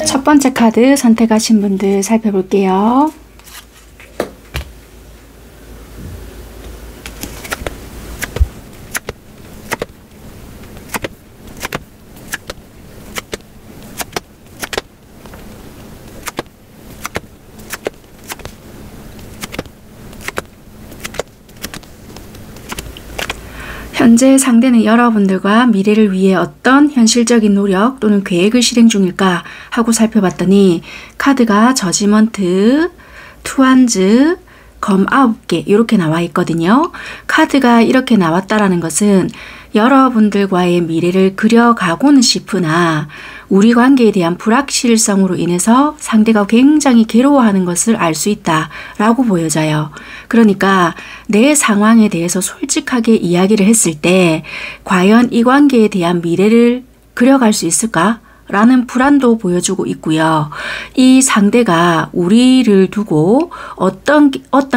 첫 번째 카드 선택하신 분들 살펴볼게요. 현재 상대는 여러분들과 미래를 위해 어떤 현실적인 노력 또는 계획을 실행 중일까 하고 살펴봤더니 카드가 저지먼트, 투한즈, 검 9개 이렇게 나와 있거든요. 카드가 이렇게 나왔다라는 것은 여러분들과의 미래를 그려가고는 싶으나 우리 관계에 대한 불확실성으로 인해서 상대가 굉장히 괴로워하는 것을 알 수 있다라고 보여져요. 그러니까 내 상황에 대해서 솔직하게 이야기를 했을 때 과연 이 관계에 대한 미래를 그려갈 수 있을까? 라는 불안도 보여주고 있고요. 이 상대가 우리를 두고 어떤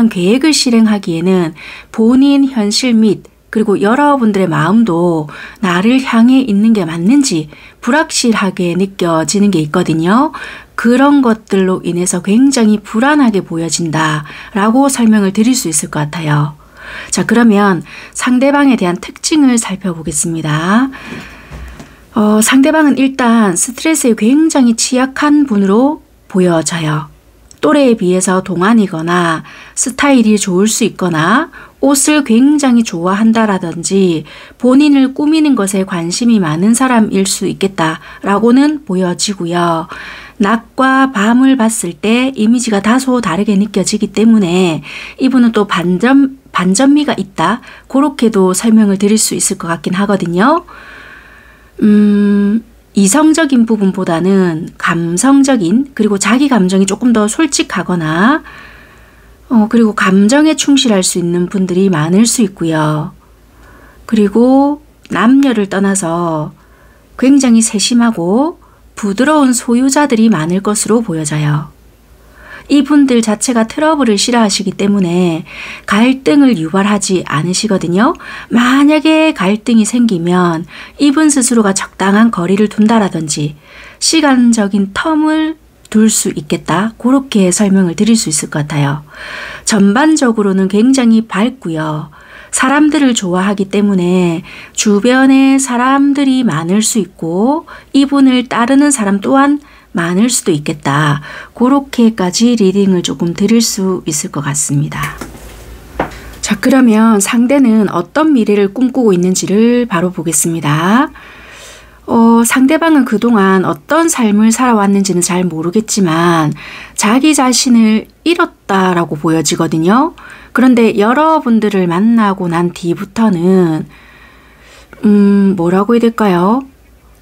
계획을 실행하기에는 본인 현실 및 그리고 여러분들의 마음도 나를 향해 있는 게 맞는지 불확실하게 느껴지는 게 있거든요. 그런 것들로 인해서 굉장히 불안하게 보여진다 라고 설명을 드릴 수 있을 것 같아요. 자, 그러면 상대방에 대한 특징을 살펴보겠습니다. 상대방은 일단 스트레스에 굉장히 취약한 분으로 보여져요. 또래에 비해서 동안이거나 스타일이 좋을 수 있거나 옷을 굉장히 좋아한다라든지 본인을 꾸미는 것에 관심이 많은 사람일 수 있겠다라고는 보여지고요. 낮과 밤을 봤을 때 이미지가 다소 다르게 느껴지기 때문에 이분은 또 반전미가 있다. 그렇게도 설명을 드릴 수 있을 것 같긴 하거든요. 이성적인 부분보다는 감성적인 그리고 자기 감정이 조금 더 솔직하거나 그리고 감정에 충실할 수 있는 분들이 많을 수 있고요. 그리고 남녀를 떠나서 굉장히 세심하고 부드러운 소유자들이 많을 것으로 보여져요. 이분들 자체가 트러블을 싫어하시기 때문에 갈등을 유발하지 않으시거든요. 만약에 갈등이 생기면 이분 스스로가 적당한 거리를 둔다라든지 시간적인 텀을 둘 수 있겠다. 그렇게 설명을 드릴 수 있을 것 같아요. 전반적으로는 굉장히 밝고요. 사람들을 좋아하기 때문에 주변에 사람들이 많을 수 있고 이분을 따르는 사람 또한 많을 수도 있겠다. 그렇게까지 리딩을 조금 드릴 수 있을 것 같습니다. 자, 그러면 상대는 어떤 미래를 꿈꾸고 있는지를 바로 보겠습니다. 상대방은 그동안 어떤 삶을 살아왔는지는 잘 모르겠지만 자기 자신을 잃었다라고 보여지거든요. 그런데 여러분들을 만나고 난 뒤부터는 뭐라고 해야 될까요?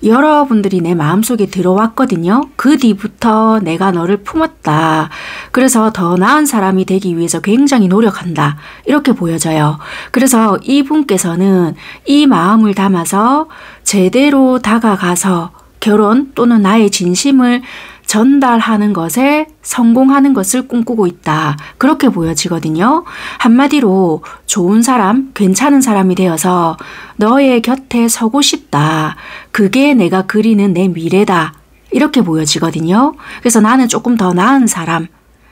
여러분들이 내 마음속에 들어왔거든요. 그 뒤부터 내가 너를 품었다. 그래서 더 나은 사람이 되기 위해서 굉장히 노력한다. 이렇게 보여져요. 그래서 이분께서는 이 마음을 담아서 제대로 다가가서 결혼 또는 나의 진심을 전달하는 것에 성공하는 것을 꿈꾸고 있다. 그렇게 보여지거든요. 한마디로 좋은 사람, 괜찮은 사람이 되어서 너의 곁에 서고 싶다. 그게 내가 그리는 내 미래다. 이렇게 보여지거든요. 그래서 나는 조금 더 나은 사람,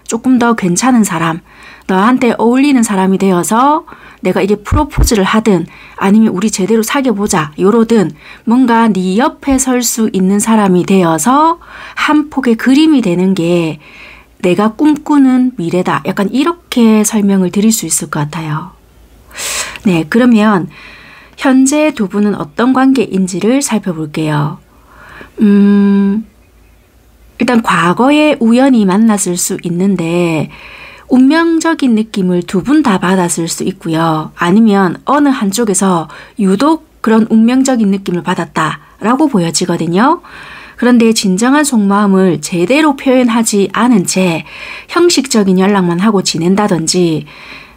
조금 더 괜찮은 사람, 너한테 어울리는 사람이 되어서 내가 이게 프로포즈를 하든 아니면 우리 제대로 사귀어보자 요러든 뭔가 네 옆에 설 수 있는 사람이 되어서 한 폭의 그림이 되는 게 내가 꿈꾸는 미래다. 약간 이렇게 설명을 드릴 수 있을 것 같아요. 네, 그러면 현재 두 분은 어떤 관계인지를 살펴볼게요. 일단 과거에 우연히 만났을 수 있는데 운명적인 느낌을 두 분 다 받았을 수 있고요. 아니면 어느 한쪽에서 유독 그런 운명적인 느낌을 받았다라고 보여지거든요. 그런데 진정한 속마음을 제대로 표현하지 않은 채 형식적인 연락만 하고 지낸다든지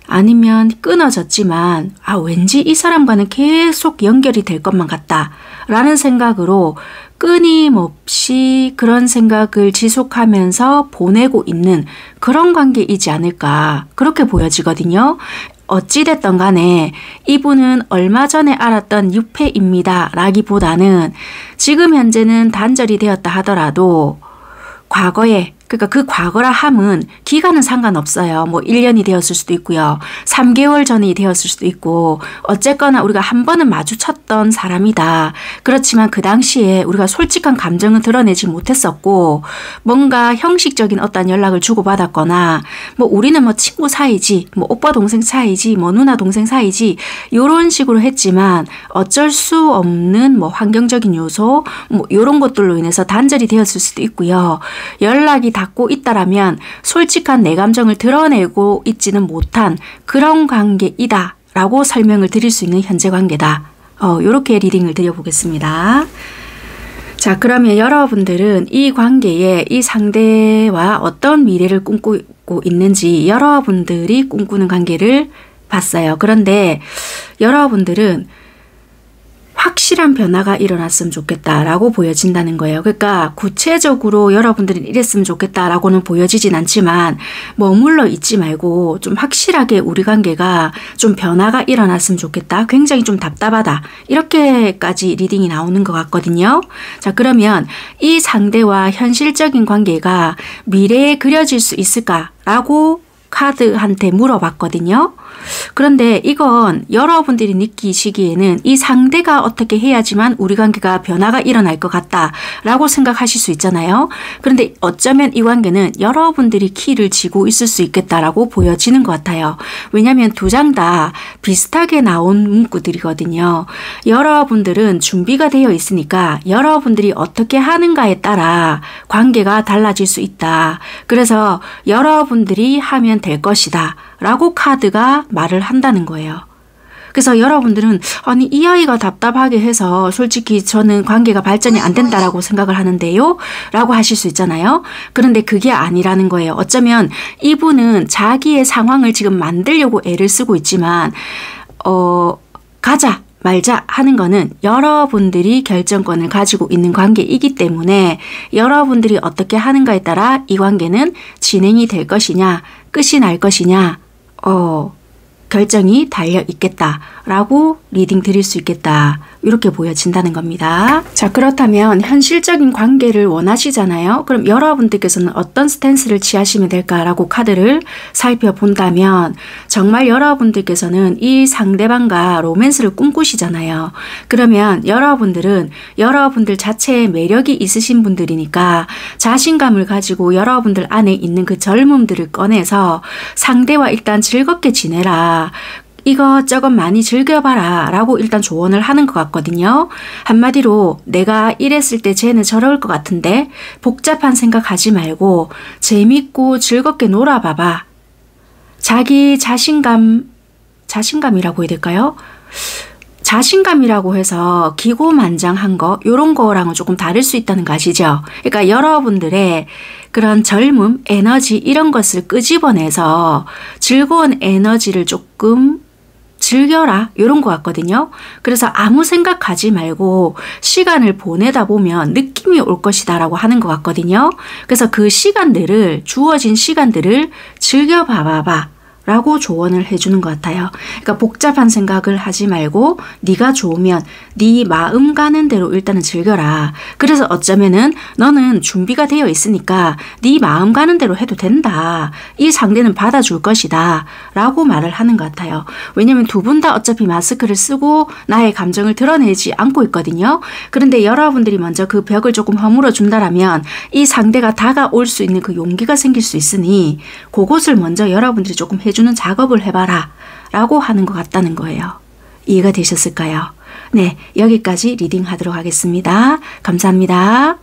아니면 끊어졌지만 왠지 이 사람과는 계속 연결이 될 것만 같다 라는 생각으로 끊임없이 그런 생각을 지속하면서 보내고 있는 그런 관계이지 않을까 그렇게 보여지거든요. 어찌됐든 간에 이분은 얼마 전에 알았던 유패입니다 라기보다는 지금 현재는 단절이 되었다 하더라도 과거에, 그러니까 그 과거라 함은 기간은 상관없어요. 뭐 1년이 되었을 수도 있고요. 3개월 전이 되었을 수도 있고 어쨌거나 우리가 한 번은 마주쳤던 사람이다. 그렇지만 그 당시에 우리가 솔직한 감정은 드러내지 못했었고 뭔가 형식적인 어떤 연락을 주고받았거나 뭐 우리는 뭐 친구 사이지, 뭐 오빠 동생 사이지, 뭐 누나 동생 사이지 이런 식으로 했지만 어쩔 수 없는 뭐 환경적인 요소 뭐 이런 것들로 인해서 단절이 되었을 수도 있고요. 연락이 닿고 있다라면 솔직한 내 감정을 드러내고 있지는 못한 그런 관계이다 라고 설명을 드릴 수 있는 현재 관계다. 이렇게 리딩을 드려보겠습니다. 자, 그러면 여러분들은 이 관계에 이 상대와 어떤 미래를 꿈꾸고 있는지 여러분들이 꿈꾸는 관계를 봤어요. 그런데 여러분들은 확실한 변화가 일어났으면 좋겠다라고 보여진다는 거예요. 그러니까 구체적으로 여러분들은 이랬으면 좋겠다라고는 보여지진 않지만 머물러 있지 말고 좀 확실하게 우리 관계가 좀 변화가 일어났으면 좋겠다. 굉장히 좀 답답하다. 이렇게까지 리딩이 나오는 것 같거든요. 자, 그러면 이 상대와 현실적인 관계가 미래에 그려질 수 있을까라고 카드한테 물어봤거든요. 그런데 이건 여러분들이 느끼시기에는 이 상대가 어떻게 해야지만 우리 관계가 변화가 일어날 것 같다라고 생각하실 수 있잖아요. 그런데 어쩌면 이 관계는 여러분들이 키를 쥐고 있을 수 있겠다라고 보여지는 것 같아요. 왜냐하면 두 장 다 비슷하게 나온 문구들이거든요. 여러분들은 준비가 되어 있으니까 여러분들이 어떻게 하는가에 따라 관계가 달라질 수 있다. 그래서 여러분들이 하면 될 것이다 라고 카드가 말을 한다는 거예요. 그래서 여러분들은 아니 이 아이가 답답하게 해서 솔직히 저는 관계가 발전이 안 된다라고 생각을 하는데요 라고 하실 수 있잖아요. 그런데 그게 아니라는 거예요. 어쩌면 이분은 자기의 상황을 지금 만들려고 애를 쓰고 있지만 가자 말자 하는 거는 여러분들이 결정권을 가지고 있는 관계이기 때문에 여러분들이 어떻게 하는가에 따라 이 관계는 진행이 될 것이냐 끝이 날 것이냐 결정이 달려 있겠다라고 리딩 드릴 수 있겠다. 이렇게 보여진다는 겁니다. 자, 그렇다면 현실적인 관계를 원하시잖아요. 그럼 여러분들께서는 어떤 스탠스를 취하시면 될까라고 카드를 살펴본다면 정말 여러분들께서는 이 상대방과 로맨스를 꿈꾸시잖아요. 그러면 여러분들은 여러분들 자체의 매력이 있으신 분들이니까 자신감을 가지고 여러분들 안에 있는 그 젊음들을 꺼내서 상대와 일단 즐겁게 지내라. 이것저것 많이 즐겨봐라 라고 일단 조언을 하는 것 같거든요. 한마디로 내가 이랬을 때 쟤는 저럴 것 같은데 복잡한 생각하지 말고 재밌고 즐겁게 놀아봐봐. 자기 자신감이라고 해야 될까요? 자신감이라고 해서 기고만장한 거 이런 거랑은 조금 다를 수 있다는 거 아시죠? 그러니까 여러분들의 그런 젊음, 에너지 이런 것을 끄집어내서 즐거운 에너지를 조금 즐겨라 이런 것 같거든요. 그래서 아무 생각하지 말고 시간을 보내다 보면 느낌이 올 것이다 라고 하는 것 같거든요. 그래서 그 시간들을 주어진 시간들을 즐겨봐봐 라고 조언을 해주는 것 같아요. 그러니까 복잡한 생각을 하지 말고 네가 좋으면 네 마음 가는 대로 일단은 즐겨라. 그래서 어쩌면은 너는 준비가 되어 있으니까 네 마음 가는 대로 해도 된다. 이 상대는 받아줄 것이다 라고 말을 하는 것 같아요. 왜냐면 두 분 다 어차피 마스크를 쓰고 나의 감정을 드러내지 않고 있거든요. 그런데 여러분들이 먼저 그 벽을 조금 허물어 준다라면 이 상대가 다가올 수 있는 그 용기가 생길 수 있으니 그것을 먼저 여러분들이 조금 해주는 작업을 해봐라 라고 하는 것 같다는 거예요. 이해가 되셨을까요? 네, 여기까지 리딩 하도록 하겠습니다. 감사합니다.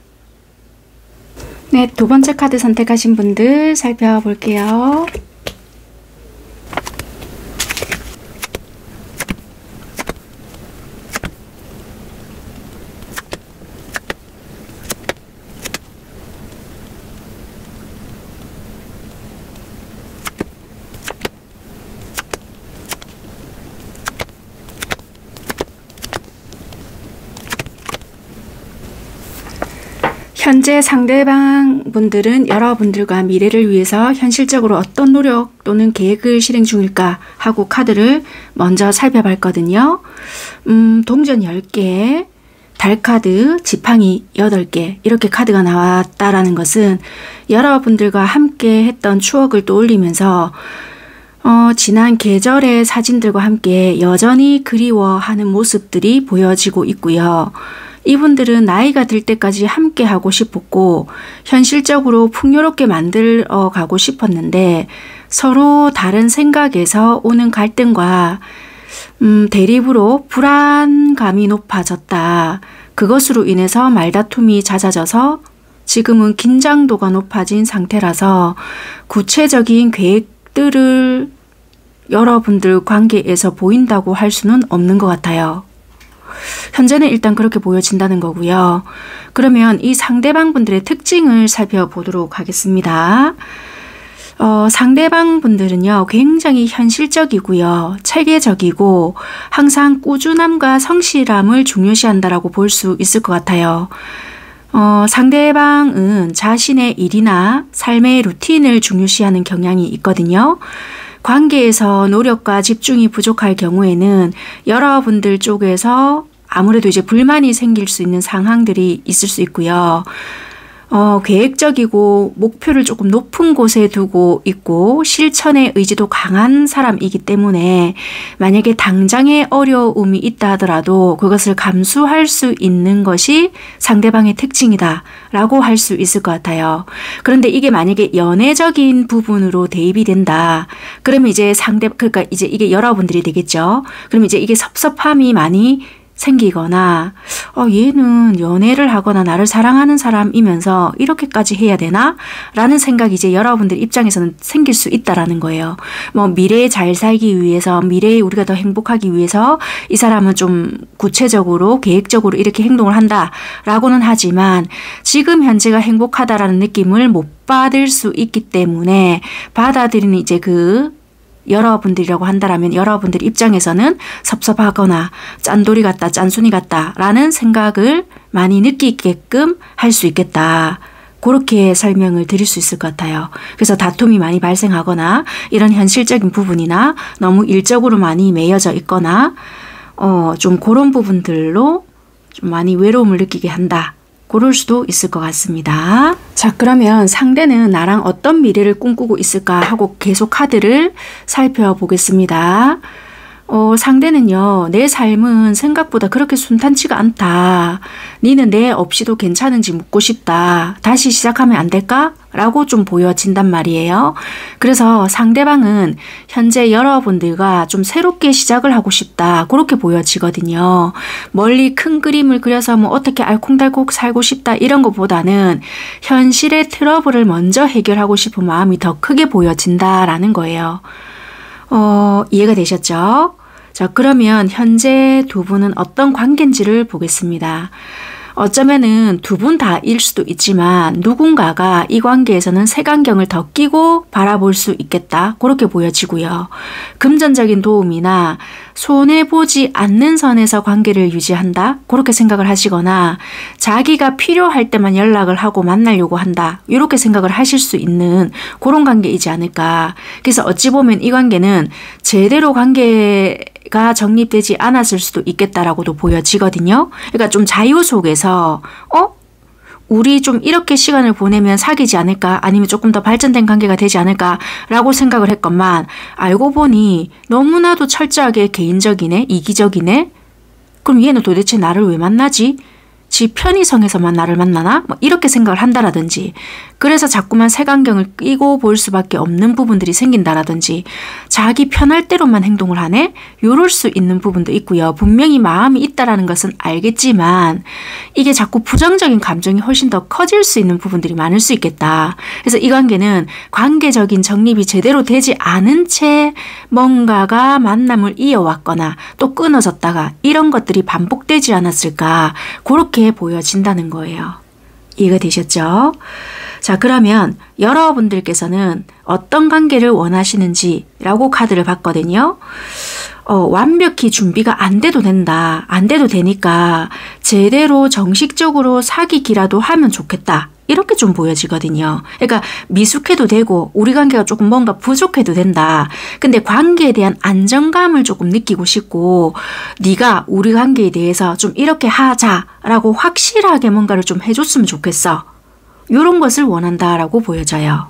네, 두 번째 카드 선택하신 분들 살펴볼게요. 현재 상대방 분들은 여러분들과 미래를 위해서 현실적으로 어떤 노력 또는 계획을 실행 중일까 하고 카드를 먼저 살펴봤거든요. 동전 10개, 달카드, 지팡이 8개 이렇게 카드가 나왔다라는 것은 여러분들과 함께 했던 추억을 떠올리면서 지난 계절의 사진들과 함께 여전히 그리워하는 모습들이 보여지고 있고요. 이분들은 나이가 들 때까지 함께 하고 싶었고 현실적으로 풍요롭게 만들어 가고 싶었는데 서로 다른 생각에서 오는 갈등과 대립으로 불안감이 높아졌다. 그것으로 인해서 말다툼이 잦아져서 지금은 긴장도가 높아진 상태라서 구체적인 계획들을 여러분들 관계에서 보인다고 할 수는 없는 것 같아요. 현재는 일단 그렇게 보여진다는 거고요. 그러면 이 상대방 분들의 특징을 살펴보도록 하겠습니다. 상대방 분들은요, 굉장히 현실적이고요, 체계적이고 항상 꾸준함과 성실함을 중요시한다라고 볼 수 있을 것 같아요. 상대방은 자신의 일이나 삶의 루틴을 중요시하는 경향이 있거든요. 관계에서 노력과 집중이 부족할 경우에는 여러분들 쪽에서 아무래도 이제 불만이 생길 수 있는 상황들이 있을 수 있고요. 계획적이고 목표를 조금 높은 곳에 두고 있고 실천의 의지도 강한 사람이기 때문에 만약에 당장의 어려움이 있다 하더라도 그것을 감수할 수 있는 것이 상대방의 특징이다 라고 할 수 있을 것 같아요. 그런데 이게 만약에 연애적인 부분으로 대입이 된다. 그러면 이제 그러니까 이제 이게 여러분들이 되겠죠. 그럼 이제 이게 섭섭함이 많이 생기거나 얘는 연애를 하거나 나를 사랑하는 사람이면서 이렇게까지 해야 되나? 라는 생각이 이제 여러분들 입장에서는 생길 수 있다라는 거예요. 뭐 미래에 잘 살기 위해서, 미래에 우리가 더 행복하기 위해서 이 사람은 좀 구체적으로 계획적으로 이렇게 행동을 한다라고는 하지만 지금 현재가 행복하다라는 느낌을 못 받을 수 있기 때문에 받아들이는 이제 여러분들이라고 한다라면 여러분들 입장에서는 섭섭하거나 짠돌이 같다, 짠순이 같다 라는 생각을 많이 느끼게끔 할 수 있겠다. 그렇게 설명을 드릴 수 있을 것 같아요. 그래서 다툼이 많이 발생하거나 이런 현실적인 부분이나 너무 일적으로 많이 매여져 있거나 좀 그런 부분들로 좀 많이 외로움을 느끼게 한다. 그럴 수도 있을 것 같습니다. 자, 그러면 상대는 나랑 어떤 미래를 꿈꾸고 있을까 하고 계속 카드를 살펴보겠습니다. 상대는요, 내 삶은 생각보다 그렇게 순탄치가 않다. 니는 내 없이도 괜찮은지 묻고 싶다. 다시 시작하면 안 될까? 라고 좀 보여진단 말이에요. 그래서 상대방은 현재 여러분들과 좀 새롭게 시작을 하고 싶다. 그렇게 보여지거든요. 멀리 큰 그림을 그려서 뭐 어떻게 알콩달콩 살고 싶다 이런 것보다는 현실의 트러블을 먼저 해결하고 싶은 마음이 더 크게 보여진다라는 거예요. 이해가 되셨죠? 자, 그러면 현재 두 분은 어떤 관계인지를 보겠습니다. 어쩌면은 두 분 다일 수도 있지만 누군가가 이 관계에서는 색안경을 더 끼고 바라볼 수 있겠다. 그렇게 보여지고요. 금전적인 도움이나 손해보지 않는 선에서 관계를 유지한다. 그렇게 생각을 하시거나 자기가 필요할 때만 연락을 하고 만나려고 한다. 이렇게 생각을 하실 수 있는 그런 관계이지 않을까. 그래서 어찌 보면 이 관계는 제대로 관계가 정립되지 않았을 수도 있겠다라고도 보여지거든요. 그러니까 좀 자유 속에서 우리 좀 이렇게 시간을 보내면 사귀지 않을까 아니면 조금 더 발전된 관계가 되지 않을까 라고 생각을 했건만 알고 보니 너무나도 철저하게 개인적이네, 이기적이네. 그럼 얘는 도대체 나를 왜 만나지? 지 편의성에서만 나를 만나나? 뭐 이렇게 생각을 한다라든지 그래서 자꾸만 색안경을 끼고 볼 수밖에 없는 부분들이 생긴다라든지 자기 편할 대로만 행동을 하네? 이럴 수 있는 부분도 있고요. 분명히 마음이 있다라는 것은 알겠지만 이게 자꾸 부정적인 감정이 훨씬 더 커질 수 있는 부분들이 많을 수 있겠다. 그래서 이 관계는 관계적인 정립이 제대로 되지 않은 채 뭔가가 만남을 이어왔거나 또 끊어졌다가 이런 것들이 반복되지 않았을까 그렇게 보여진다는 거예요. 이해가 되셨죠? 자, 그러면 여러분들께서는 어떤 관계를 원하시는지 라고 카드를 봤거든요. 완벽히 준비가 안 돼도 된다. 안 돼도 되니까 제대로 정식적으로 사귀기라도 하면 좋겠다. 이렇게 좀 보여지거든요. 그러니까 미숙해도 되고 우리 관계가 조금 뭔가 부족해도 된다. 근데 관계에 대한 안정감을 조금 느끼고 싶고 네가 우리 관계에 대해서 좀 이렇게 하자라고 확실하게 뭔가를 좀 해줬으면 좋겠어. 이런 것을 원한다라고 보여져요.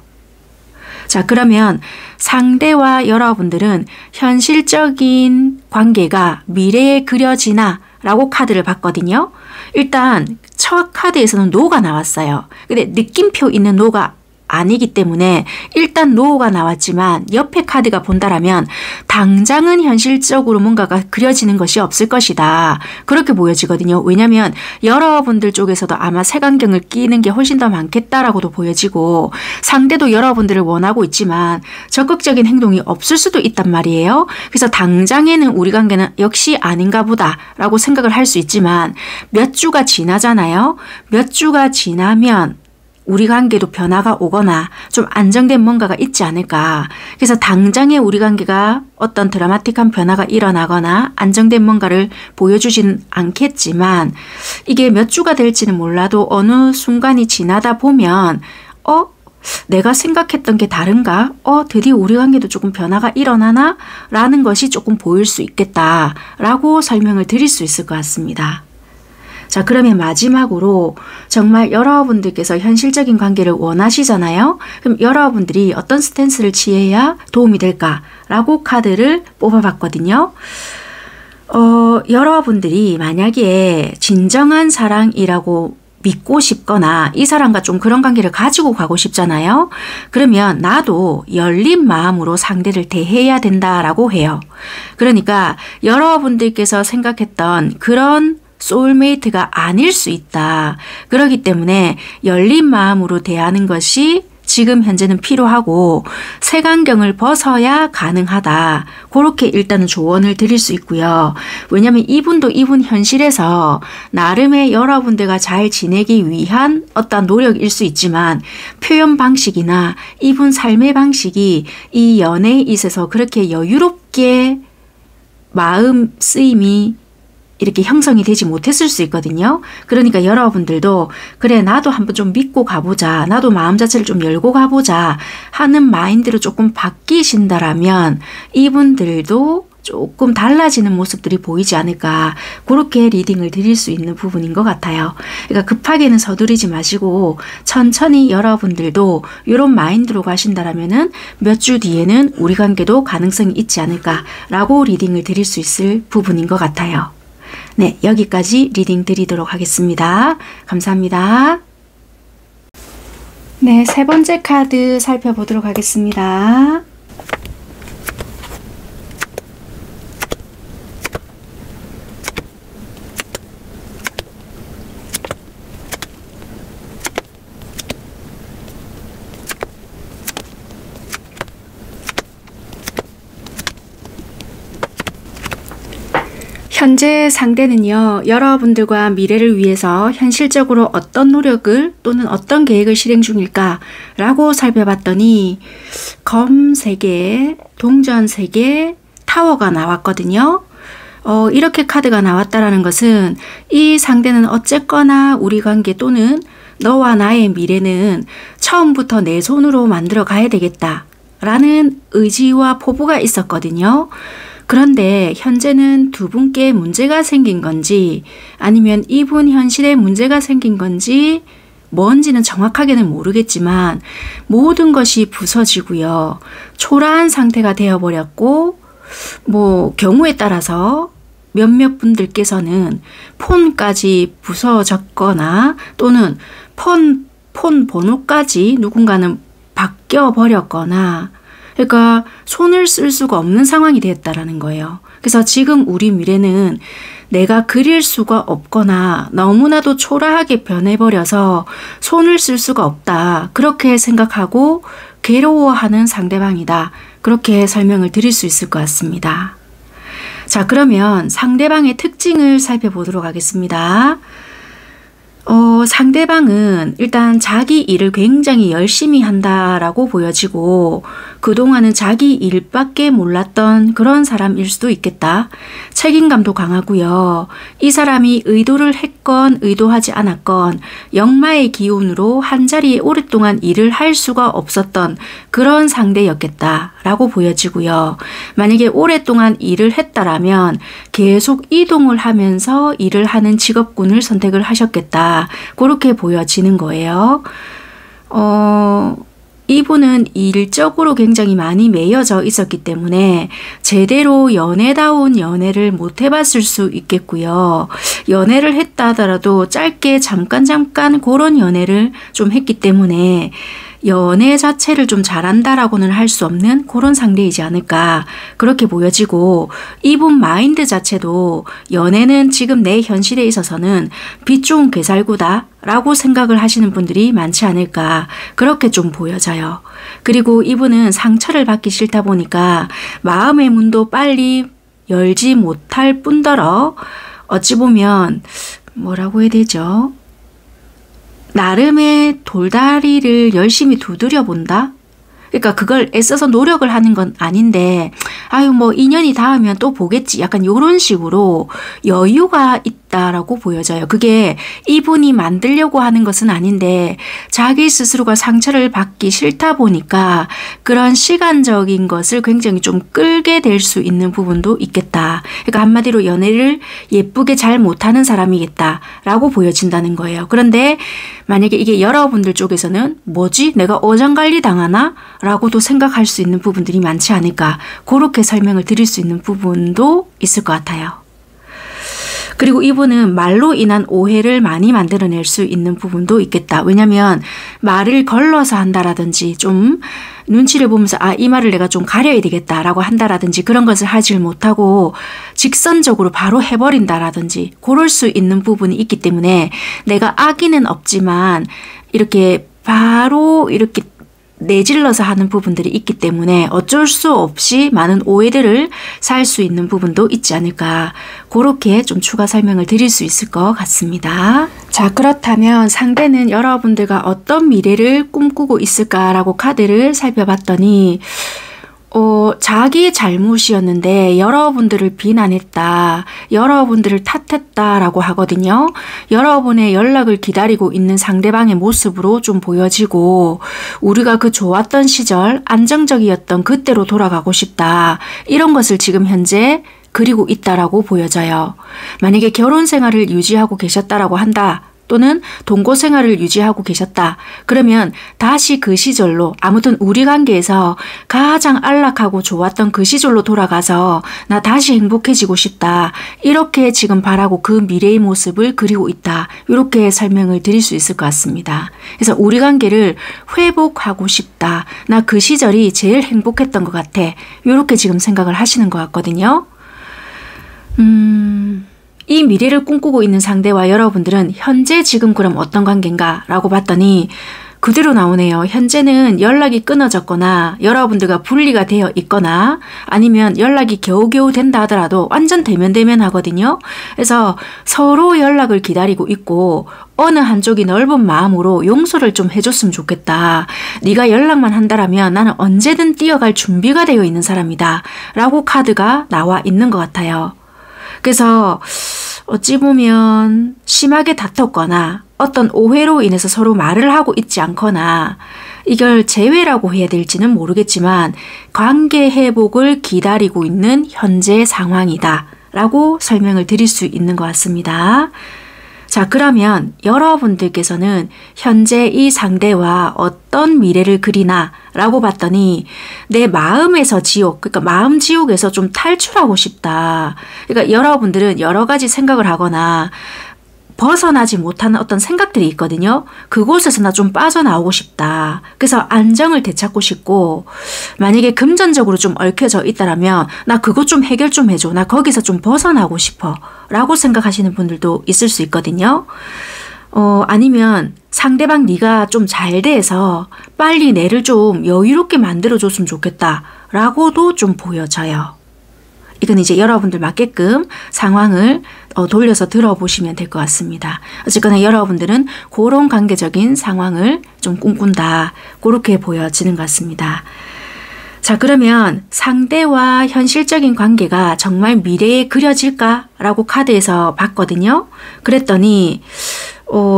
자, 그러면 상대와 여러분들은 현실적인 관계가 미래에 그려지나 라고 카드를 봤거든요. 일단 첫 카드에서는 노가 나왔어요. 근데 느낌표 있는 노가 아니기 때문에 일단 노가 나왔지만 옆에 카드가 본다라면 당장은 현실적으로 뭔가가 그려지는 것이 없을 것이다. 그렇게 보여지거든요. 왜냐하면 여러분들 쪽에서도 아마 색안경을 끼는 게 훨씬 더 많겠다라고도 보여지고 상대도 여러분들을 원하고 있지만 적극적인 행동이 없을 수도 있단 말이에요. 그래서 당장에는 우리 관계는 역시 아닌가 보다라고 생각을 할 수 있지만 몇 주가 지나잖아요. 몇 주가 지나면 우리 관계도 변화가 오거나 좀 안정된 뭔가가 있지 않을까. 그래서 당장에 우리 관계가 어떤 드라마틱한 변화가 일어나거나 안정된 뭔가를 보여주진 않겠지만 이게 몇 주가 될지는 몰라도 어느 순간이 지나다 보면 내가 생각했던 게 다른가? 드디어 우리 관계도 조금 변화가 일어나나? 라는 것이 조금 보일 수 있겠다라고 설명을 드릴 수 있을 것 같습니다. 자, 그러면 마지막으로 정말 여러분들께서 현실적인 관계를 원하시잖아요. 그럼 여러분들이 어떤 스탠스를 취해야 도움이 될까라고 카드를 뽑아봤거든요. 여러분들이 만약에 진정한 사랑이라고 믿고 싶거나 이 사람과 좀 그런 관계를 가지고 가고 싶잖아요. 그러면 나도 열린 마음으로 상대를 대해야 된다라고 해요. 그러니까 여러분들께서 생각했던 그런 소울메이트가 아닐 수 있다. 그렇기 때문에 열린 마음으로 대하는 것이 지금 현재는 필요하고 색안경을 벗어야 가능하다. 그렇게 일단은 조언을 드릴 수 있고요. 왜냐하면 이분도 이분 현실에서 나름의 여러분들과 잘 지내기 위한 어떤 노력일 수 있지만 표현 방식이나 이분 삶의 방식이 이 연애에 있어서 그렇게 여유롭게 마음 쓰임이 이렇게 형성이 되지 못했을 수 있거든요. 그러니까 여러분들도 그래 나도 한번 좀 믿고 가보자. 나도 마음 자체를 좀 열고 가보자 하는 마인드로 조금 바뀌신다라면 이분들도 조금 달라지는 모습들이 보이지 않을까 그렇게 리딩을 드릴 수 있는 부분인 것 같아요. 그러니까 급하게는 서두르지 마시고 천천히 여러분들도 이런 마인드로 가신다라면은 몇 주 뒤에는 우리 관계도 가능성이 있지 않을까라고 리딩을 드릴 수 있을 부분인 것 같아요. 네, 여기까지 리딩 드리도록 하겠습니다. 감사합니다. 네, 세 번째 카드 살펴보도록 하겠습니다. 현재 상대는요, 여러분들과 미래를 위해서 현실적으로 어떤 노력을 또는 어떤 계획을 실행 중일까 라고 살펴봤더니 검 3개, 동전 3개, 타워가 나왔거든요. 이렇게 카드가 나왔다라는 것은 이 상대는 어쨌거나 우리 관계 또는 너와 나의 미래는 처음부터 내 손으로 만들어 가야 되겠다 라는 의지와 포부가 있었거든요. 그런데 현재는 두 분께 문제가 생긴 건지 아니면 이분 현실에 문제가 생긴 건지 뭔지는 정확하게는 모르겠지만 모든 것이 부서지고요. 초라한 상태가 되어버렸고 경우에 따라서 몇몇 분들께서는 폰까지 부서졌거나 또는 폰 번호까지 누군가는 바뀌어 버렸거나 그러니까 손을 쓸 수가 없는 상황이 되었다라는 거예요. 그래서 지금 우리 미래는 내가 그릴 수가 없거나 너무나도 초라하게 변해버려서 손을 쓸 수가 없다. 그렇게 생각하고 괴로워하는 상대방이다. 그렇게 설명을 드릴 수 있을 것 같습니다. 자, 그러면 상대방의 특징을 살펴보도록 하겠습니다. 상대방은 일단 자기 일을 굉장히 열심히 한다라고 보여지고 그동안은 자기 일밖에 몰랐던 그런 사람일 수도 있겠다. 책임감도 강하고요. 이 사람이 의도를 했건 의도하지 않았건 역마의 기운으로 한자리에 오랫동안 일을 할 수가 없었던 그런 상대였겠다라고 보여지고요. 만약에 오랫동안 일을 했다라면 계속 이동을 하면서 일을 하는 직업군을 선택을 하셨겠다. 그렇게 보여지는 거예요. 이분은 일적으로 굉장히 많이 매여져 있었기 때문에 제대로 연애다운 연애를 못 해봤을 수 있겠고요. 연애를 했다 하더라도 짧게 잠깐 그런 연애를 좀 했기 때문에 연애 자체를 좀 잘한다라고는 할 수 없는 그런 상대이지 않을까 그렇게 보여지고, 이분 마인드 자체도 연애는 지금 내 현실에 있어서는 빛 좋은 괴살구다 라고 생각을 하시는 분들이 많지 않을까 그렇게 좀 보여져요. 그리고 이분은 상처를 받기 싫다 보니까 마음의 문도 빨리 열지 못할 뿐더러 어찌 보면 뭐라고 해야 되죠? 나름의 돌다리를 열심히 두드려 본다? 그러니까 그걸 애써서 노력을 하는 건 아닌데 아유 뭐 인연이 닿으면 또 보겠지 약간 이런 식으로 여유가 있다라고 보여져요. 그게 이분이 만들려고 하는 것은 아닌데 자기 스스로가 상처를 받기 싫다 보니까 그런 시간적인 것을 굉장히 좀 끌게 될 수 있는 부분도 있겠다. 그러니까 한마디로 연애를 예쁘게 잘 못하는 사람이겠다라고 보여진다는 거예요. 그런데 만약에 이게 여러분들 쪽에서는 뭐지? 내가 어장관리 당하나? 라고도 생각할 수 있는 부분들이 많지 않을까 그렇게 설명을 드릴 수 있는 부분도 있을 것 같아요. 그리고 이분은 말로 인한 오해를 많이 만들어낼 수 있는 부분도 있겠다. 왜냐하면 말을 걸러서 한다라든지 좀 눈치를 보면서 이 말을 내가 좀 가려야 되겠다라고 한다라든지 그런 것을 하질 못하고 직선적으로 바로 해버린다라든지 그럴 수 있는 부분이 있기 때문에 내가 악의는 없지만 이렇게 바로 이렇게 내질러서 하는 부분들이 있기 때문에 어쩔 수 없이 많은 오해들을 살 수 있는 부분도 있지 않을까 그렇게 좀 추가 설명을 드릴 수 있을 것 같습니다. 자, 그렇다면 상대는 여러분들과 어떤 미래를 꿈꾸고 있을까라고 카드를 살펴봤더니 자기 잘못이었는데 여러분들을 비난했다, 여러분들을 탓했다라고 하거든요. 여러분의 연락을 기다리고 있는 상대방의 모습으로 좀 보여지고 우리가 그 좋았던 시절, 안정적이었던 그때로 돌아가고 싶다. 이런 것을 지금 현재 그리고 있다라고 보여져요. 만약에 결혼 생활을 유지하고 계셨다라고 한다. 또는 동거 생활을 유지하고 계셨다. 그러면 다시 그 시절로 아무튼 우리 관계에서 가장 안락하고 좋았던 그 시절로 돌아가서 나 다시 행복해지고 싶다. 이렇게 지금 바라고 그 미래의 모습을 그리고 있다. 이렇게 설명을 드릴 수 있을 것 같습니다. 그래서 우리 관계를 회복하고 싶다. 나 그 시절이 제일 행복했던 것 같아. 이렇게 지금 생각을 하시는 것 같거든요. 이 미래를 꿈꾸고 있는 상대와 여러분들은 현재 지금 그럼 어떤 관계인가 라고 봤더니 그대로 나오네요. 현재는 연락이 끊어졌거나 여러분들과 분리가 되어 있거나 아니면 연락이 겨우겨우 된다 하더라도 완전 대면대면 하거든요. 그래서 서로 연락을 기다리고 있고 어느 한쪽이 넓은 마음으로 용서를 좀 해줬으면 좋겠다. 네가 연락만 한다라면 나는 언제든 뛰어갈 준비가 되어 있는 사람이다 라고 카드가 나와 있는 것 같아요. 그래서 어찌 보면 심하게 다퉜거나 어떤 오해로 인해서 서로 말을 하고 있지 않거나 이걸 재회라고 해야 될지는 모르겠지만 관계 회복을 기다리고 있는 현재 상황이다 라고 설명을 드릴 수 있는 것 같습니다. 자, 그러면 여러분들께서는 현재 이 상대와 어떤 미래를 그리나 라고 봤더니 내 마음에서 지옥, 그러니까 마음 지옥에서 좀 탈출하고 싶다. 그러니까 여러분들은 여러 가지 생각을 하거나 벗어나지 못하는 어떤 생각들이 있거든요. 그곳에서 나 좀 빠져나오고 싶다. 그래서 안정을 되찾고 싶고 만약에 금전적으로 좀 얽혀져 있다라면 나 그것 좀 해결 좀 해줘. 나 거기서 좀 벗어나고 싶어. 라고 생각하시는 분들도 있을 수 있거든요. 아니면 상대방 네가 좀 잘 돼서 빨리 내를 좀 여유롭게 만들어줬으면 좋겠다. 라고도 좀 보여져요. 이건 이제 여러분들 맞게끔 상황을 돌려서 들어보시면 될 것 같습니다. 어쨌거나 여러분들은 그런 관계적인 상황을 좀 꿈꾼다. 그렇게 보여지는 것 같습니다. 자, 그러면 상대와 현실적인 관계가 정말 미래에 그려질까? 라고 카드에서 봤거든요. 그랬더니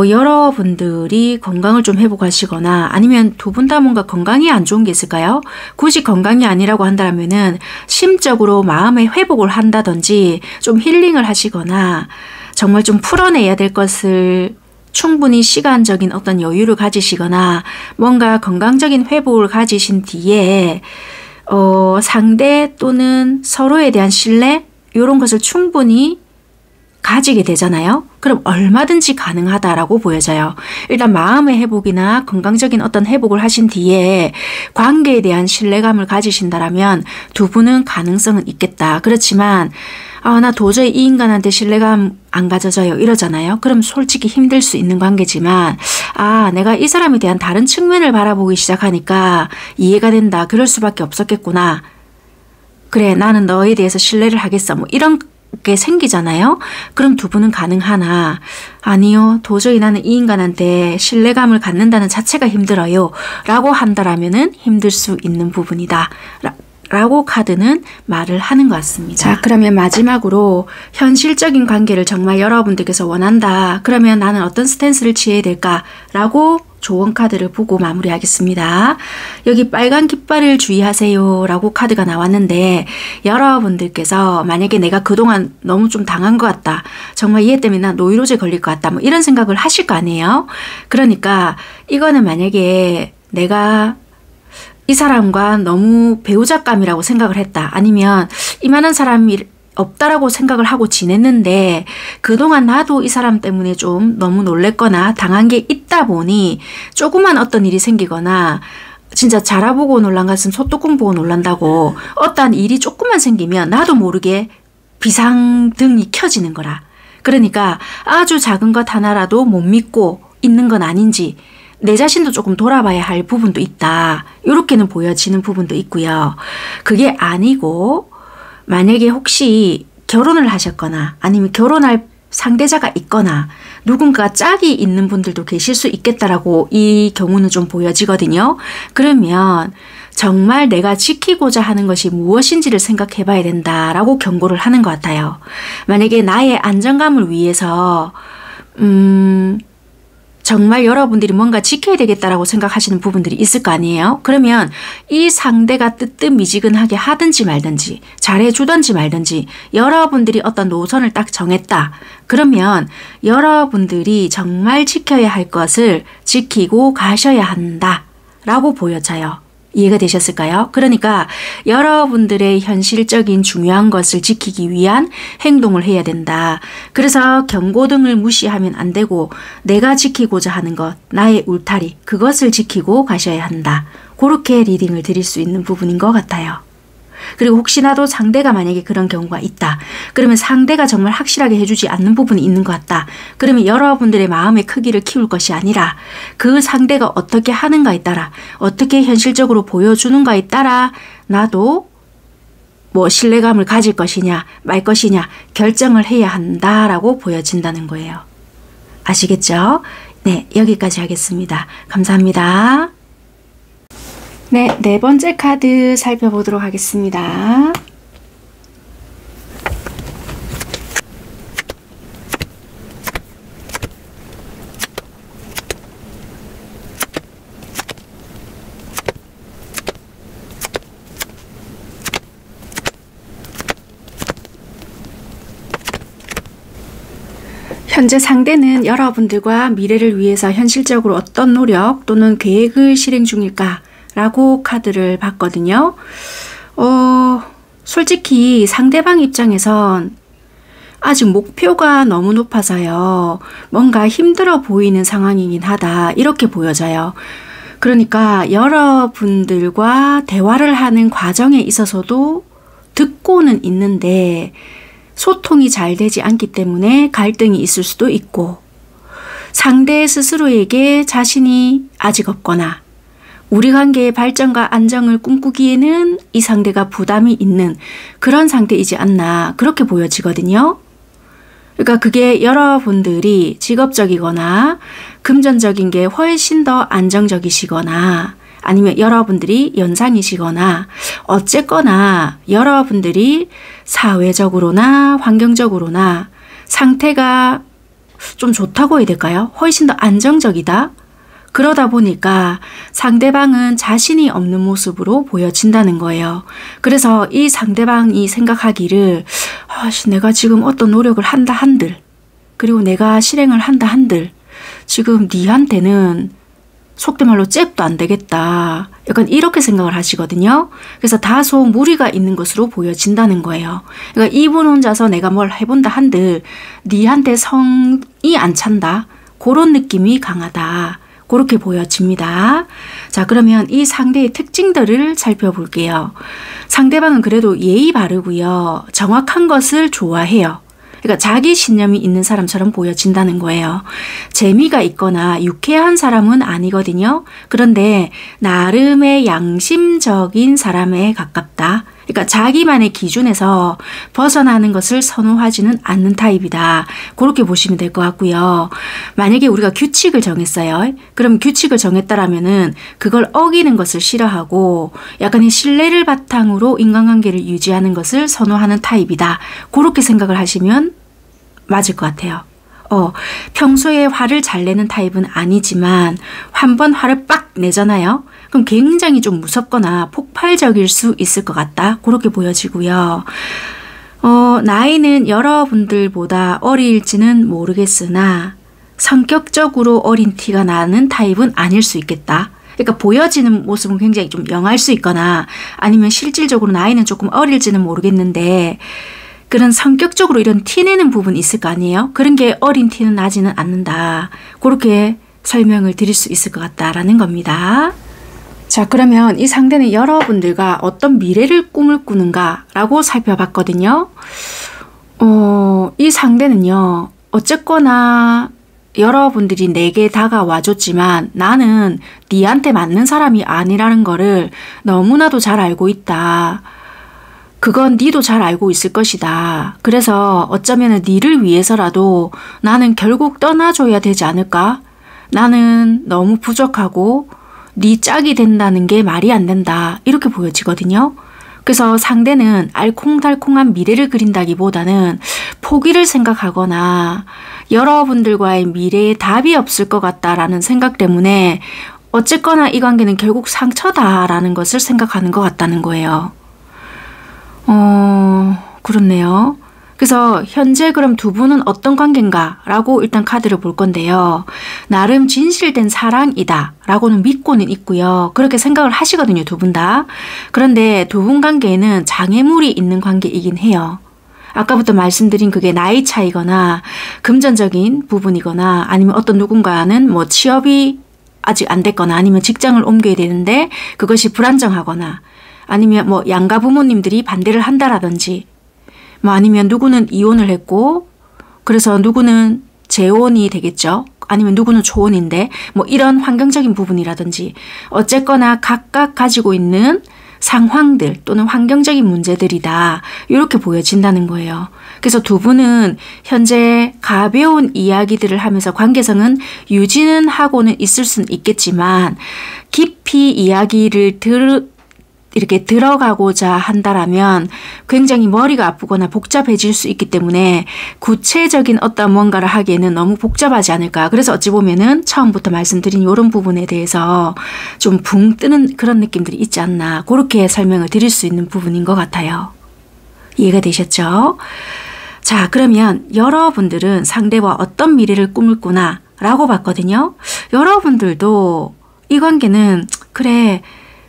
여러분들이 건강을 좀 회복하시거나 아니면 두 분 다 뭔가 건강이 안 좋은 게 있을까요? 굳이 건강이 아니라고 한다면은 심적으로 마음의 회복을 한다든지 좀 힐링을 하시거나 정말 좀 풀어내야 될 것을 충분히 시간적인 어떤 여유를 가지시거나 뭔가 건강적인 회복을 가지신 뒤에 상대 또는 서로에 대한 신뢰 이런 것을 충분히 가지게 되잖아요. 그럼 얼마든지 가능하다라고 보여져요. 일단 마음의 회복이나 건강적인 어떤 회복을 하신 뒤에 관계에 대한 신뢰감을 가지신다라면 두 분은 가능성은 있겠다. 그렇지만 나 도저히 이 인간한테 신뢰감 안 가져져요 이러잖아요. 그럼 솔직히 힘들 수 있는 관계지만 내가 이 사람에 대한 다른 측면을 바라보기 시작하니까 이해가 된다. 그럴 수밖에 없었겠구나. 그래, 나는 너에 대해서 신뢰를 하겠어. 뭐 이런 게 생기잖아요. 그럼 두 분은 가능하나 아니요, 도저히 나는 이 인간한테 신뢰감을 갖는다는 자체가 힘들어요 라고 한다라면은 힘들 수 있는 부분이다 라고 카드는 말을 하는 것 같습니다. 자, 그러면 마지막으로 현실적인 관계를 정말 여러분들께서 원한다. 그러면 나는 어떤 스탠스를 취해야 될까? 라고 조언 카드를 보고 마무리하겠습니다. 여기 빨간 깃발을 주의하세요 라고 카드가 나왔는데 여러분들께서 만약에 내가 그동안 너무 좀 당한 것 같다. 정말 얘 때문에 나 노이로제 걸릴 것 같다. 뭐 이런 생각을 하실 거 아니에요. 그러니까 이거는 만약에 내가 이 사람과 너무 배우자감이라고 생각을 했다. 아니면 이만한 사람이 없다라고 생각을 하고 지냈는데 그동안 나도 이 사람 때문에 좀 너무 놀랬거나 당한 게 있다 보니 조그만 어떤 일이 생기거나 진짜 자라보고 놀란 것은 소뚜껑 보고 놀란다고 어떤 일이 조금만 생기면 나도 모르게 비상등이 켜지는 거라. 그러니까 아주 작은 것 하나라도 못 믿고 있는 건 아닌지 내 자신도 조금 돌아봐야 할 부분도 있다. 이렇게는 보여지는 부분도 있고요. 그게 아니고 만약에 혹시 결혼을 하셨거나 아니면 결혼할 상대자가 있거나 누군가 짝이 있는 분들도 계실 수 있겠다라고 이 경우는 좀 보여지거든요. 그러면 정말 내가 지키고자 하는 것이 무엇인지를 생각해 봐야 된다라고 경고를 하는 것 같아요. 만약에 나의 안정감을 위해서 정말 여러분들이 뭔가 지켜야 되겠다라고 생각하시는 부분들이 있을 거 아니에요. 그러면 이 상대가 뜨뜻미지근하게 하든지 말든지 잘해주든지 말든지 여러분들이 어떤 노선을 딱 정했다. 그러면 여러분들이 정말 지켜야 할 것을 지키고 가셔야 한다 라고 보여져요. 이해가 되셨을까요? 그러니까 여러분들의 현실적인 중요한 것을 지키기 위한 행동을 해야 된다. 그래서 경고등을 무시하면 안 되고 내가 지키고자 하는 것, 나의 울타리, 그것을 지키고 가셔야 한다. 그렇게 리딩을 드릴 수 있는 부분인 것 같아요. 그리고 혹시나도 상대가 만약에 그런 경우가 있다. 그러면 상대가 정말 확실하게 해주지 않는 부분이 있는 것 같다. 그러면 여러분들의 마음의 크기를 키울 것이 아니라 그 상대가 어떻게 하는가에 따라 어떻게 현실적으로 보여주는가에 따라 나도 뭐 신뢰감을 가질 것이냐 말 것이냐 결정을 해야 한다라고 보여진다는 거예요. 아시겠죠? 네, 여기까지 하겠습니다. 감사합니다. 네, 네 번째 카드 살펴보도록 하겠습니다. 현재 상대는 여러분들과 미래를 위해서 현실적으로 어떤 노력 또는 계획을 실행 중일까? 라고 카드를 봤거든요. 솔직히 상대방 입장에선 아직 목표가 너무 높아서요. 뭔가 힘들어 보이는 상황이긴 하다. 이렇게 보여져요. 그러니까 여러분들과 대화를 하는 과정에 있어서도 듣고는 있는데 소통이 잘 되지 않기 때문에 갈등이 있을 수도 있고 상대 스스로에게 자신이 아직 없거나 우리 관계의 발전과 안정을 꿈꾸기에는 이 상대가 부담이 있는 그런 상태이지 않나 그렇게 보여지거든요. 그러니까 그게 여러분들이 직업적이거나 금전적인 게 훨씬 더 안정적이시거나 아니면 여러분들이 연상이시거나 어쨌거나 여러분들이 사회적으로나 환경적으로나 상태가 좀 좋다고 해야 될까요? 훨씬 더 안정적이다. 그러다 보니까 상대방은 자신이 없는 모습으로 보여진다는 거예요. 그래서 이 상대방이 생각하기를 내가 지금 어떤 노력을 한다 한들 그리고 내가 실행을 한다 한들 지금 니한테는 속된 말로 잽도 안 되겠다. 약간 이렇게 생각을 하시거든요. 그래서 다소 무리가 있는 것으로 보여진다는 거예요. 그러니까 이분 혼자서 내가 뭘 해본다 한들 니한테 성이 안 찬다. 그런 느낌이 강하다. 그렇게 보여집니다. 자, 그러면 이 상대의 특징들을 살펴볼게요. 상대방은 그래도 예의 바르고요. 정확한 것을 좋아해요. 그러니까 자기 신념이 있는 사람처럼 보여진다는 거예요. 재미가 있거나 유쾌한 사람은 아니거든요. 그런데 나름의 양심적인 사람에 가깝다. 그러니까 자기만의 기준에서 벗어나는 것을 선호하지는 않는 타입이다. 그렇게 보시면 될 것 같고요. 만약에 우리가 규칙을 정했어요. 그럼 규칙을 정했다라면은 그걸 어기는 것을 싫어하고 약간의 신뢰를 바탕으로 인간관계를 유지하는 것을 선호하는 타입이다. 그렇게 생각을 하시면 맞을 것 같아요. 평소에 화를 잘 내는 타입은 아니지만 한 번 화를 빡 내잖아요. 그럼 굉장히 좀 무섭거나 폭발적일 수 있을 것 같다. 그렇게 보여지고요. 나이는 여러분들보다 어릴지는 모르겠으나 성격적으로 어린 티가 나는 타입은 아닐 수 있겠다. 그러니까 보여지는 모습은 굉장히 좀 영할 수 있거나 아니면 실질적으로 나이는 조금 어릴지는 모르겠는데 그런 성격적으로 이런 티내는 부분이 있을 거 아니에요? 그런 게 어린 티는 나지는 않는다. 그렇게 설명을 드릴 수 있을 것 같다라는 겁니다. 자, 그러면 이 상대는 여러분들과 어떤 미래를 꿈을 꾸는가 라고 살펴봤거든요. 이 상대는요. 어쨌거나 여러분들이 내게 다가와줬지만 나는 니한테 맞는 사람이 아니라는 거를 너무나도 잘 알고 있다. 그건 니도 잘 알고 있을 것이다. 그래서 어쩌면 니를 위해서라도 나는 결국 떠나줘야 되지 않을까? 나는 너무 부족하고 니 짝이 된다는 게 말이 안 된다. 이렇게 보여지거든요. 그래서 상대는 알콩달콩한 미래를 그린다기보다는 포기를 생각하거나 여러분들과의 미래에 답이 없을 것 같다라는 생각 때문에 어쨌거나 이 관계는 결국 상처다라는 것을 생각하는 것 같다는 거예요. 그렇네요. 그래서 현재 그럼 두 분은 어떤 관계인가 라고 일단 카드를 볼 건데요. 나름 진실된 사랑이다 라고는 믿고는 있고요. 그렇게 생각을 하시거든요. 두 분 다. 그런데 두 분 관계에는 장애물이 있는 관계이긴 해요. 아까부터 말씀드린 그게 나이 차이거나 금전적인 부분이거나 아니면 어떤 누군가는 뭐 취업이 아직 안 됐거나 아니면 직장을 옮겨야 되는데 그것이 불안정하거나 아니면 뭐 양가 부모님들이 반대를 한다라든지 뭐 아니면 누구는 이혼을 했고 그래서 누구는 재혼이 되겠죠. 아니면 누구는 초혼인데 뭐 이런 환경적인 부분이라든지 어쨌거나 각각 가지고 있는 상황들 또는 환경적인 문제들이다. 이렇게 보여진다는 거예요. 그래서 두 분은 현재 가벼운 이야기들을 하면서 관계성은 유지는 하고는 있을 수는 있겠지만 깊이 이야기를 이렇게 들어가고자 한다라면 굉장히 머리가 아프거나 복잡해질 수 있기 때문에 구체적인 어떤 뭔가를 하기에는 너무 복잡하지 않을까. 그래서 어찌 보면은 처음부터 말씀드린 이런 부분에 대해서 좀 붕 뜨는 그런 느낌들이 있지 않나. 그렇게 설명을 드릴 수 있는 부분인 것 같아요. 이해가 되셨죠? 자, 그러면 여러분들은 상대와 어떤 미래를 꿈을 꾸나 라고 봤거든요. 여러분들도 이 관계는 그래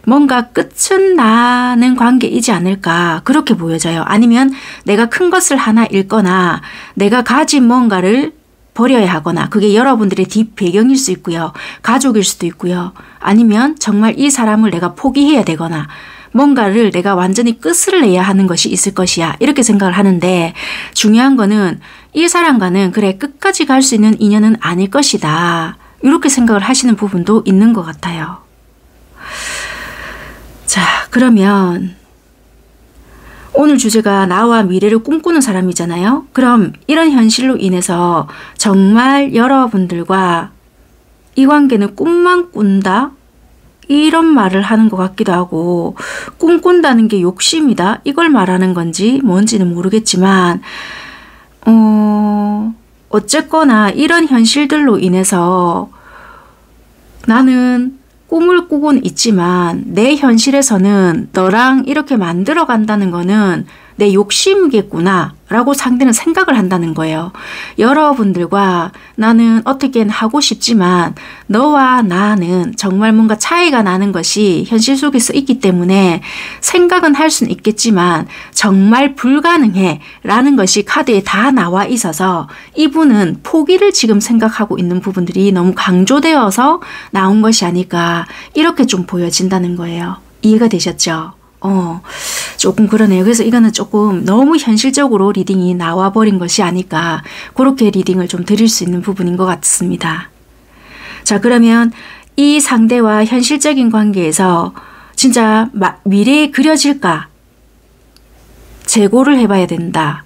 뭔가 끝은 나는 관계이지 않을까 그렇게 보여져요. 아니면 내가 큰 것을 하나 잃거나 내가 가진 뭔가를 버려야 하거나 그게 여러분들의 뒷배경일 수 있고요. 가족일 수도 있고요. 아니면 정말 이 사람을 내가 포기해야 되거나 뭔가를 내가 완전히 끝을 내야 하는 것이 있을 것이야. 이렇게 생각을 하는데 중요한 거는 이 사람과는 그래 끝까지 갈 수 있는 인연은 아닐 것이다. 이렇게 생각을 하시는 부분도 있는 것 같아요. 자, 그러면 오늘 주제가 나와 미래를 꿈꾸는 사람이잖아요. 그럼 이런 현실로 인해서 정말 여러분들과 이 관계는 꿈만 꾼다? 이런 말을 하는 것 같기도 하고, 꿈꾼다는 게 욕심이다 이걸 말하는 건지 뭔지는 모르겠지만 어쨌거나 이런 현실들로 인해서 나는 꿈을 꾸곤 있지만 내 현실에서는 너랑 이렇게 만들어 간다는 거는 내 욕심이겠구나 라고 상대는 생각을 한다는 거예요. 여러분들과 나는 어떻게든 하고 싶지만 너와 나는 정말 뭔가 차이가 나는 것이 현실 속에서 있기 때문에 생각은 할 수는 있겠지만 정말 불가능해 라는 것이 카드에 다 나와 있어서 이분은 포기를 지금 생각하고 있는 부분들이 너무 강조되어서 나온 것이 아닐까 이렇게 좀 보여진다는 거예요. 이해가 되셨죠? 조금 그러네요. 그래서 이거는 조금 너무 현실적으로 리딩이 나와버린 것이 아닐까 그렇게 리딩을 좀 드릴 수 있는 부분인 것 같습니다. 자, 그러면 이 상대와 현실적인 관계에서 진짜 미래에 그려질까? 재고를 해봐야 된다.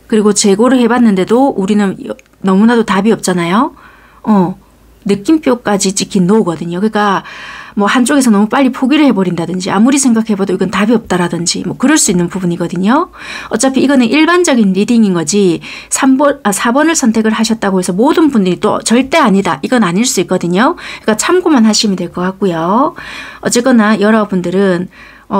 그리고 재고를 해봤는데도 우리는 너무나도 답이 없잖아요. 느낌표까지 찍힌 노거든요. 그러니까 뭐 한쪽에서 너무 빨리 포기를 해버린다든지 아무리 생각해봐도 이건 답이 없다라든지 뭐 그럴 수 있는 부분이거든요. 어차피 이거는 일반적인 리딩인 거지 4번을 선택을 하셨다고 해서 모든 분들이 또 절대 아니다 이건 아닐 수 있거든요. 그러니까 참고만 하시면 될 것 같고요. 어쨌거나 여러분들은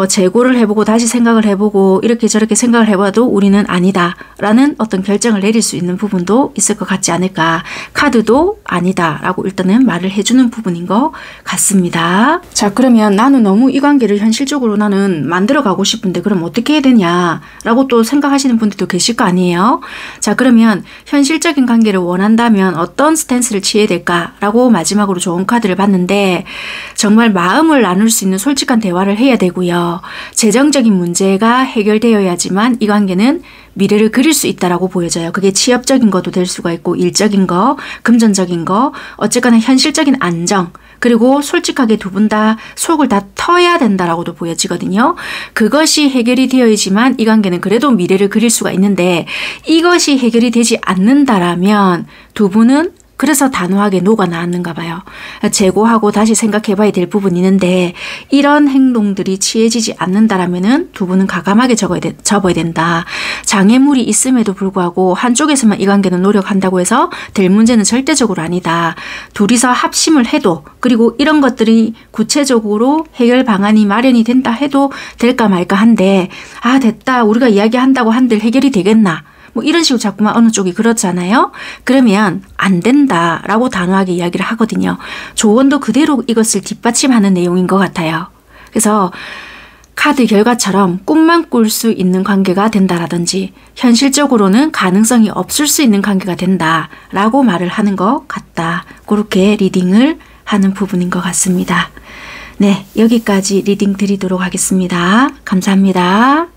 재고를 해보고 다시 생각을 해보고 이렇게 저렇게 생각을 해봐도 우리는 아니다 라는 어떤 결정을 내릴 수 있는 부분도 있을 것 같지 않을까. 카드도 아니다 라고 일단은 말을 해주는 부분인 것 같습니다. 자, 그러면 나는 너무 이 관계를 현실적으로 나는 만들어 가고 싶은데 그럼 어떻게 해야 되냐 라고 또 생각하시는 분들도 계실 거 아니에요. 자, 그러면 현실적인 관계를 원한다면 어떤 스탠스를 취해야 될까 라고 마지막으로 좋은 카드를 봤는데 정말 마음을 나눌 수 있는 솔직한 대화를 해야 되고요. 재정적인 문제가 해결되어야지만 이 관계는 미래를 그릴 수 있다라고 보여져요. 그게 취업적인 것도 될 수가 있고 일적인 거, 금전적인 거, 어쨌거나 현실적인 안정, 그리고 솔직하게 두 분 다 속을 다 터야 된다라고도 보여지거든요. 그것이 해결이 되어야지만 이 관계는 그래도 미래를 그릴 수가 있는데 이것이 해결이 되지 않는다라면 두 분은 그래서 단호하게 노가 나왔는가 봐요. 재고하고 다시 생각해봐야 될 부분이 있는데 이런 행동들이 취해지지 않는다라면은 두 분은 과감하게 접어야 된다. 장애물이 있음에도 불구하고 한쪽에서만 이 관계는 노력한다고 해서 될 문제는 절대적으로 아니다. 둘이서 합심을 해도 그리고 이런 것들이 구체적으로 해결 방안이 마련이 된다 해도 될까 말까 한데 아 됐다 우리가 이야기한다고 한들 해결이 되겠나 뭐 이런 식으로 자꾸만 어느 쪽이 그렇잖아요. 그러면 안 된다라고 단호하게 이야기를 하거든요. 조언도 그대로 이것을 뒷받침하는 내용인 것 같아요. 그래서 카드 결과처럼 꿈만 꿀 수 있는 관계가 된다라든지 현실적으로는 가능성이 없을 수 있는 관계가 된다라고 말을 하는 것 같다. 그렇게 리딩을 하는 부분인 것 같습니다. 네, 여기까지 리딩 드리도록 하겠습니다. 감사합니다.